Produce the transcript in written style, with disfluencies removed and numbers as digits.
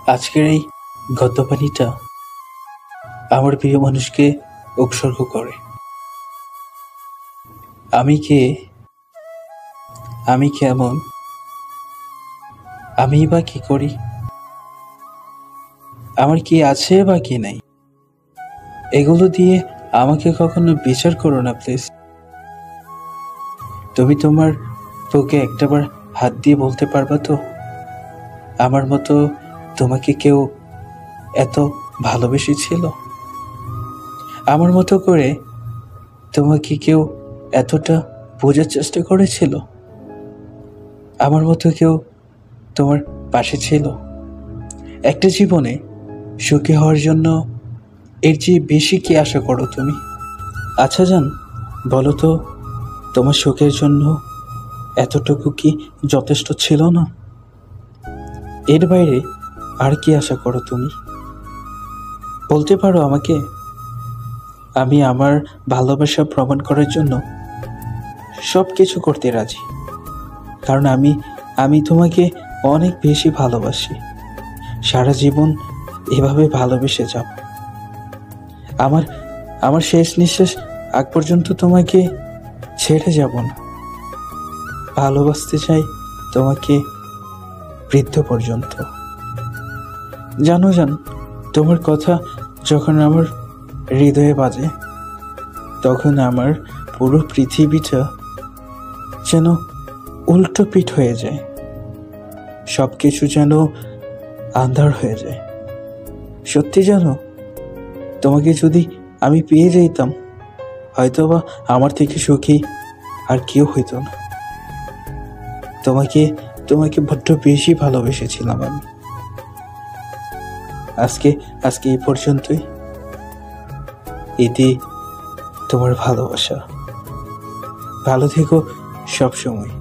আজকের এই গদ্যপালিটা আমার প্রিয় মানুষকে উৎসর্গ করে। আমি কে, আমি কেমন, আমি বা কি করি, আমার কি আছে বা কি নাই, এগুলো দিয়ে আমাকে কখনো বিচার করো না প্লিজ। তুমি তোমার বুকে একটাবার হাত দিয়ে বলতে পারবা তো, আমার মতো তোমাকে কেউ এত ভালোবেসেছিল? আমার মতো করে তোমাকে কেউ এতটা বোঝার চেষ্টা করেছিল? আমার মতো কেউ তোমার পাশে ছিল? একটা জীবনে সুখী হওয়ার জন্য এর চেয়ে বেশি কি আশা করো তুমি? আচ্ছা জান, বলো তো, তোমার সুখের জন্য এতটুকু কি যথেষ্ট ছিল না? এর বাইরে আর কি আশা করো তুমি? বলতে পারো আমাকে? আমি আমার ভালোবাসা প্রমাণ করার জন্য সব কিছু করতে রাজি, কারণ আমি তোমাকে অনেক বেশি ভালোবাসি। সারা জীবন এভাবে ভালোবেসে যাব। আমার আমার শেষ নিঃশ্বাস আগ পর্যন্ত তোমাকে ছেড়ে যাব না। ভালোবাসতে চাই তোমাকে বৃদ্ধ পর্যন্ত। জানো জান, তোমার কথা যখন আমার হৃদয়ে বাজে, তখন আমার পুরো পৃথিবীটা যেন উল্টো পিঠ হয়ে যায়, সব কিছু যেন আন্ধার হয়ে যায়। সত্যি জানো, তোমাকে যদি আমি পেয়ে যাইতাম, হয়তোবা আমার থেকে সুখী আর কেউ হইতো না। তোমাকে তোমাকে বড্ড বেশি ভালোবেসেছিলাম আমি। আজকে আজকে এই পর্যন্তই। এতে তোমার ভালোবাসা। ভালো থেকো সব সময়।